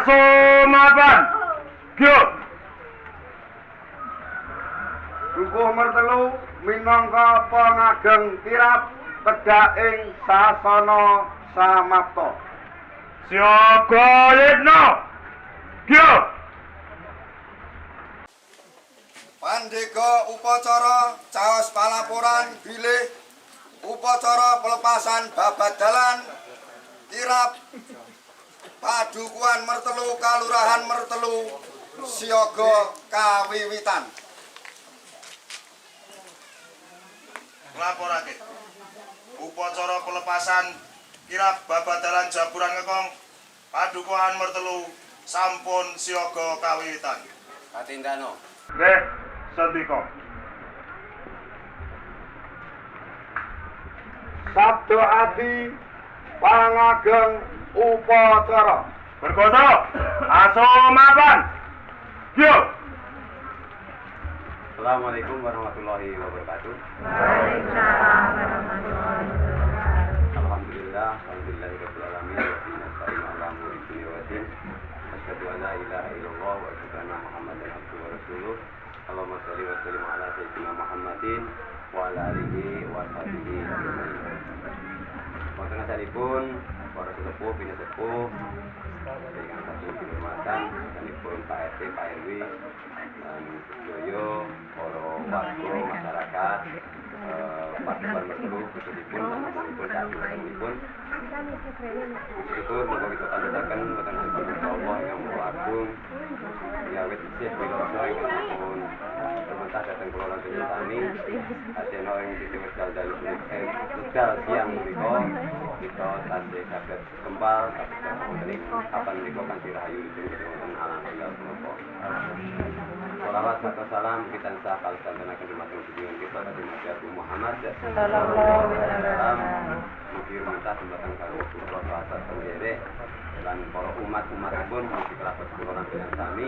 Asomaban. Gyo. Dukuh mertelu minangka pangageng tirap kedhaing sasana samapta. Siaga Yitno. Gyo. Pandega upacara caos palaporan bilih upacara pelepasan babat dalan tirap Padukuhan Mertelu Kalurahan Mertelu siaga kawiwitan. Nglaporake upacara pelepasan kirap babat dalan jaburan ngekong Padukuhan Mertelu sampun siaga kawiwitan. Katindano. Nggih, sendika. Sabda adi pangageng upacara. Berkoso. Asomaban. Gyo. Assalamualaikum warahmatullahi wabarakatuh. Waalaikumsalam warahmatullahi wabarakatuh. Alhamdulillah, alhamdulillahirabbil alamin wa inna nasta'inu ala umuri dunya wa din. Asyhadu an la ilaha illallah wa asyhadu anna Muhammadan abduhu wa rasuluh. Allahumma shalli wa sallim ala sayyidina Muhammadin wa ala alihi wa sahbihi ajmain. Wonten asalipun para sesepuh bini sepuh dengan satu kehormatan sanipun Pak RT, Pak RW dan sedaya para warga masyarakat Padukuhan Mertelu khususipun teman-temanipun saat syukur monggo kita tandhasaken wonten Gusti Allah yang Maha Agung nyawit isih wiloso ingkang tementah dhateng kula lan sami ajena ing titik wekdal siang menika kita tasih saged kempal wonten kapan menika kanthi rahayu wonten alam tunggal menapa. Shalawat serta salam kita sah kalsantenaken dumateng junjungan kita Nabi Abu Muhammad sallallahu alaihi wasallam. Mugi rumatah dumateng karo kula sahabat sendherek lan para umat-umatipun mugi kelakon kula lan sami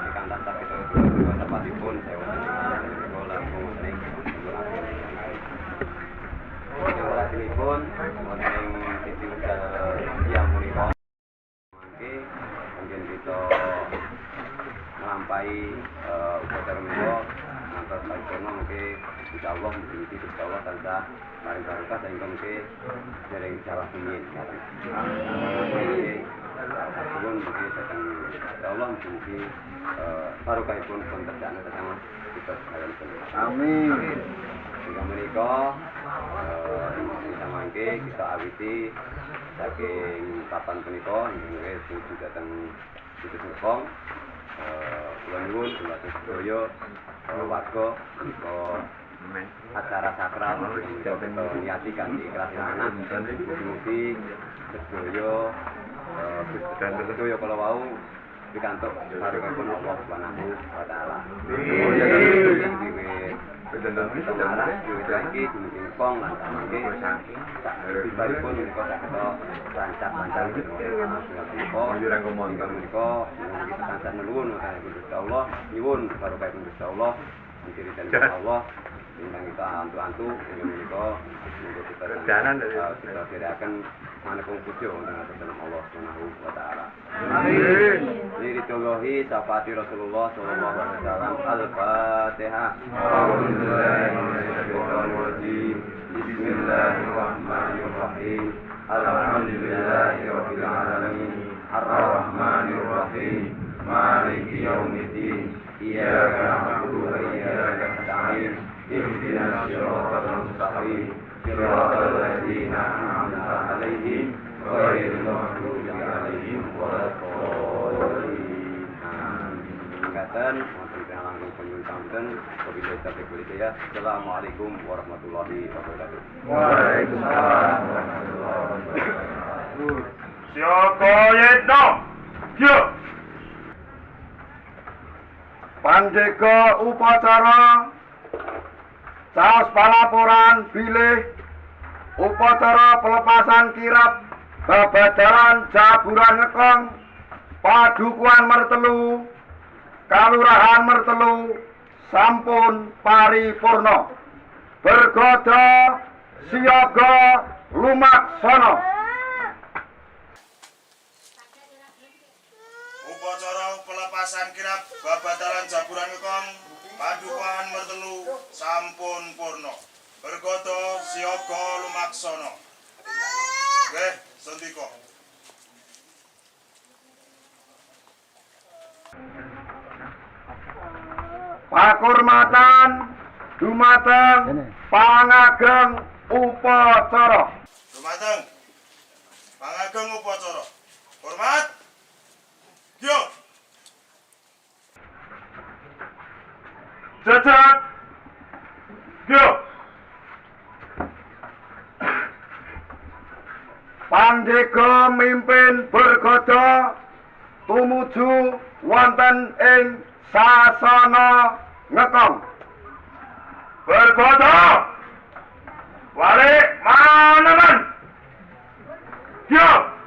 ingkang tansah kita sedaya sapatipun saya wonten ing kula lan wonten ing Walaupun wonten titik siang punika mangke mungkin kita melampaui upacara menika ngantos paripurna mungkin insyaallah mugi Gusti Allah tansah maring barokah sehingga mungkin dereng salah punyit. Nuwun mugi dateng insyaallah mugi barokahipun pun terjadi datang kita sekalian. Amin. Sehingga menika kita mangke kita awiti saking papan punika inggih tuju dhateng Situs Ngepong. Kula nyuwun dhumateng sedaya warga menika acara sakral kita niati kanthi ikhlas manah mugi sedaya kala wau pikantuk barokahipun Allah Subhanahu wa taala. Kita marah lagi dumugi pong lan mangke pribadipun menika saged rancak-rancak menika tansah nuwun kaliyan Gusti Allah nyuwun barokahipun Gusti Allah diri dan Allah ingkang kita antu-antu menika monggo kita dherekaken manekung puja wonten atas Allah Subhanahu wa taala. Amin. Lillahi syafaati Rasulullah sallallahu alaihi wasallam. Al-Fatihah. Bismillahirrahmanirrahim. Alhamdulillahirabbil alamin. Arrahmanir rahim. Maliki yaumiddin. Iyyaka na'budu wa iyyaka nasta'in. Ihdinas siratal mustaqim. Siratal ladzina an'amta 'alaihim ghairil maghdubi 'alaihim waladdallin. Ingkatan langsung penyuntangan wabillahi taufiq wal hidayah. Assalamualaikum warahmatullahi wabarakatuh. Waalaikumsalam warahmatullahi wabarakatuh. Siaga Yitno. Gyo. Pandega upacara caos palaporan bilih upacara pelepasan kirap babadaran jaburan ngekong Padukuhan Mertelu Kalurahan Mertelu sampun paripurna. Bergodo siaga lumaksana. pelepasan kirap babadalan jaburan ngekong padukuhan mertelu sampun purna. Bergodo siaga lumaksana. Nggih, sendika. Pakurmatan dumateng pangageng upacara. Dumateng pangageng upacara. Hormat. Yo. Cecak. Yo. Pandega mimpin bergodo tumuju wonten ing sasana ngekong. Bergodo. Walik manaman. Yo.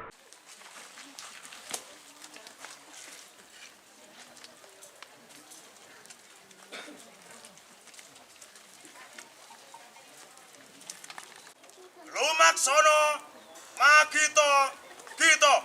Lumaksana magito gito.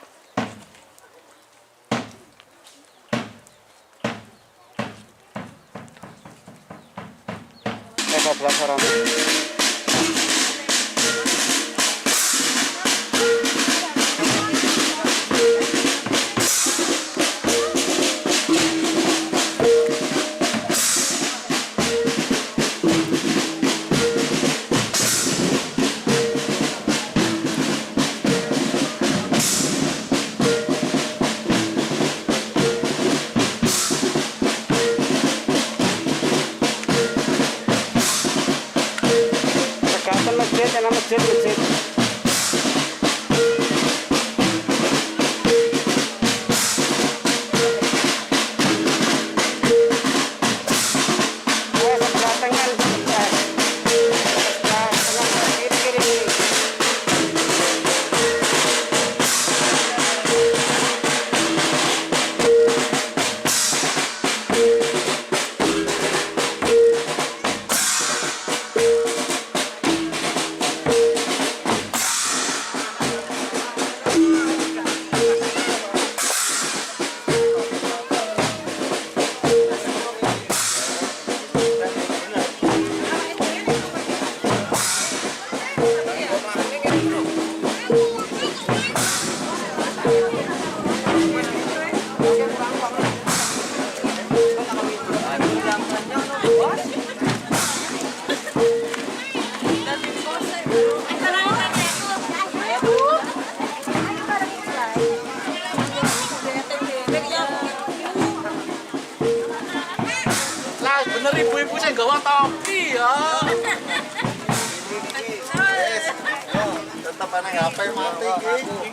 Masjid. Sebelah tengah sebentar. Sebelah tengah kiri. Lah bener ibu-ibu saya gawa topi ya. Tetap ana HP mati iki.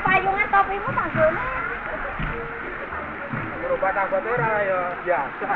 Payungan topimu tanggone. Berubah tanggone ora ya biasa.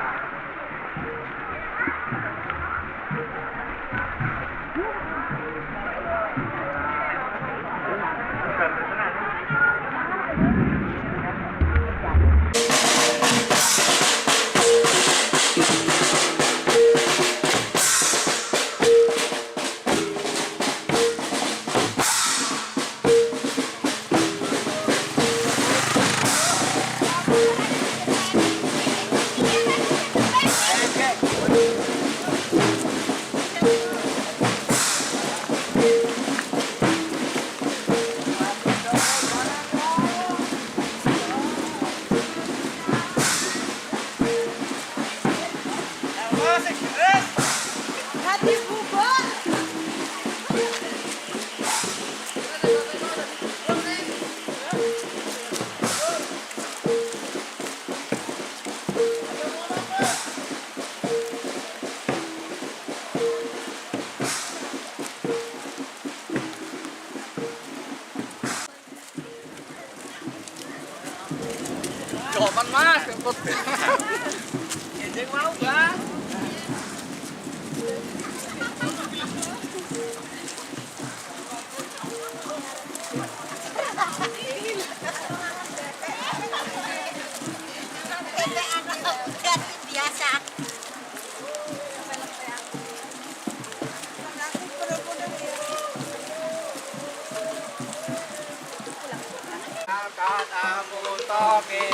Hati bubur. Jawaban mas, kentut. Anjing mau bang. Biasa. Akan aku toke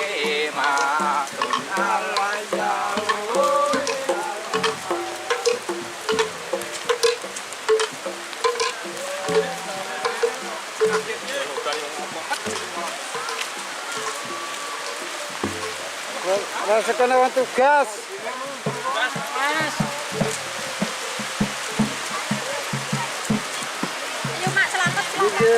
matun alwajau. Rasakan awan tugas. Ayo mak selamat selamat.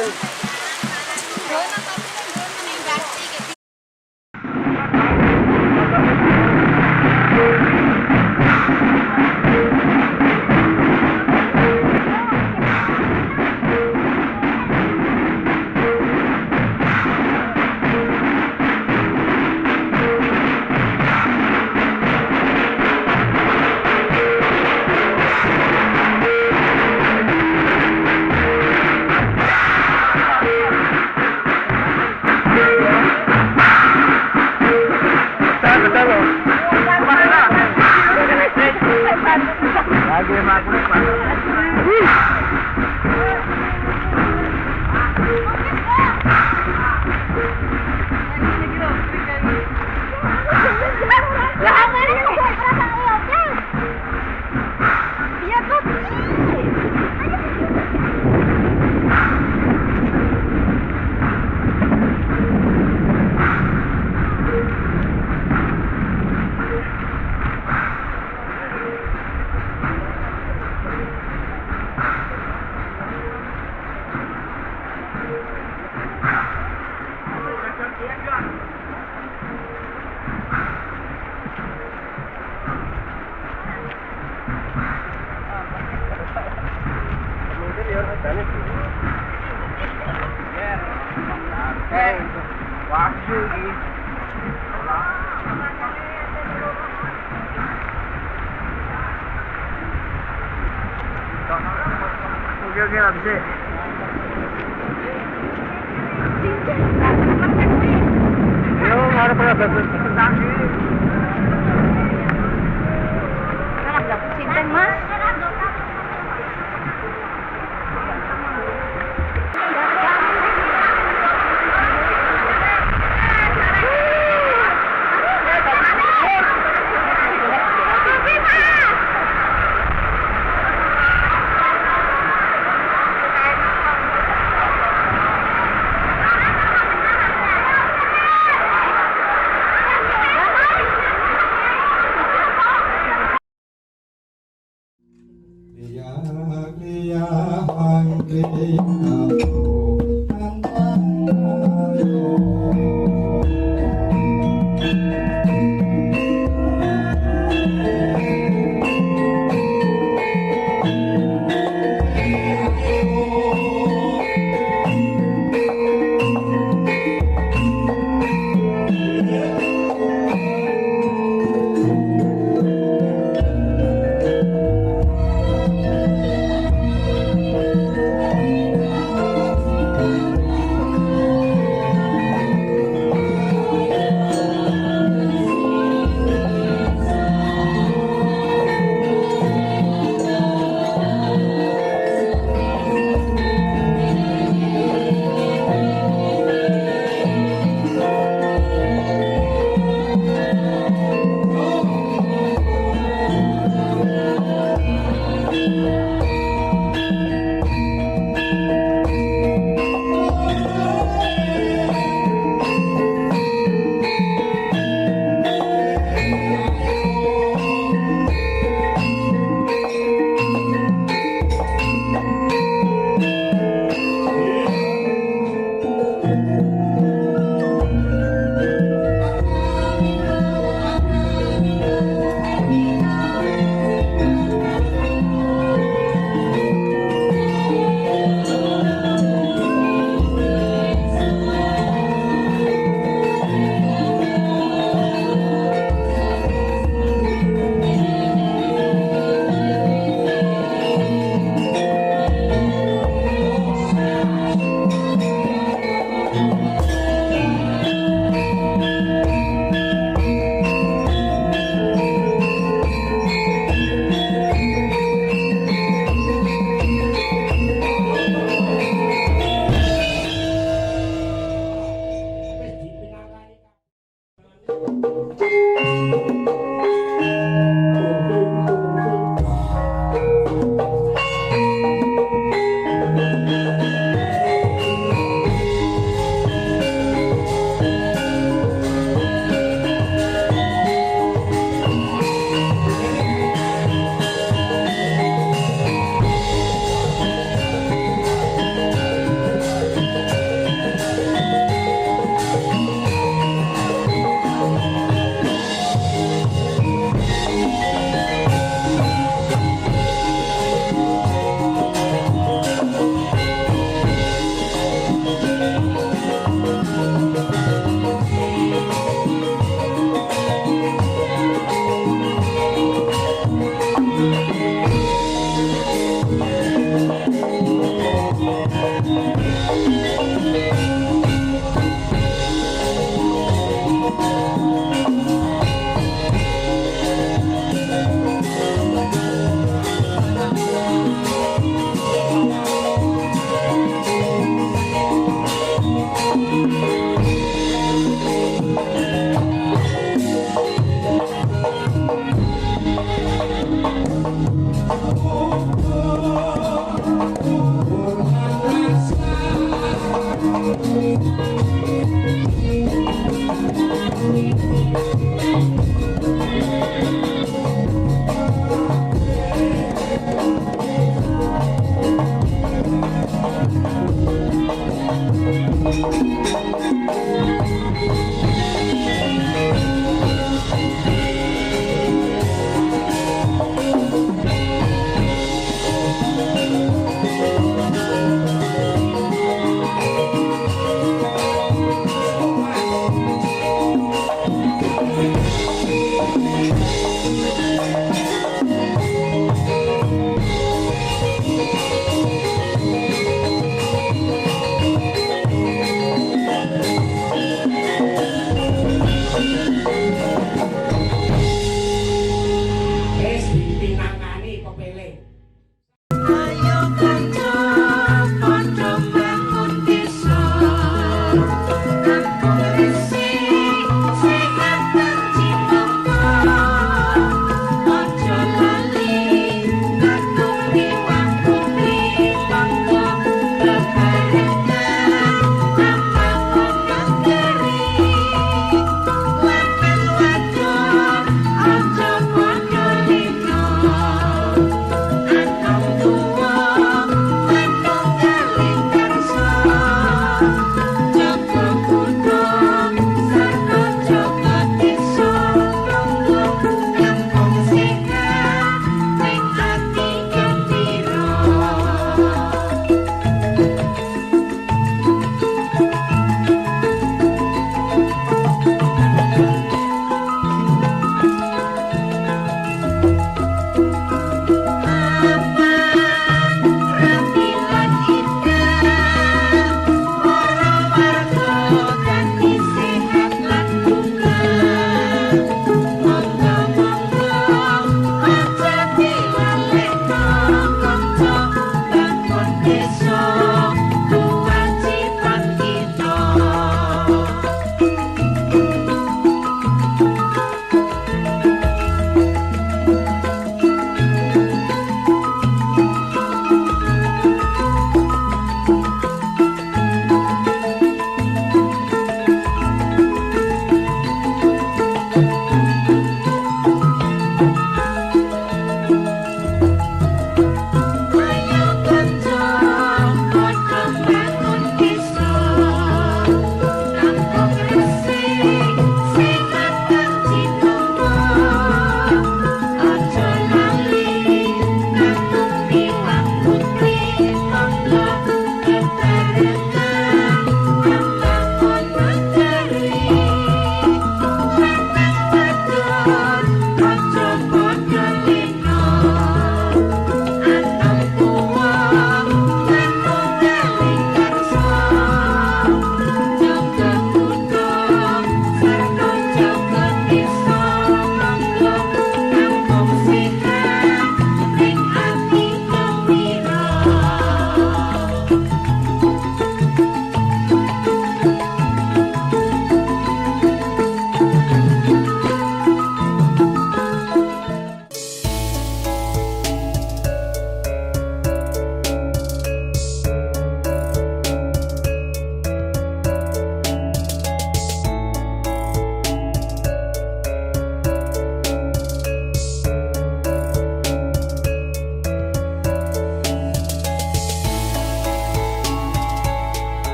Lagi mak. Wahyu iki. Oke, habis. Yo, mari para bagus.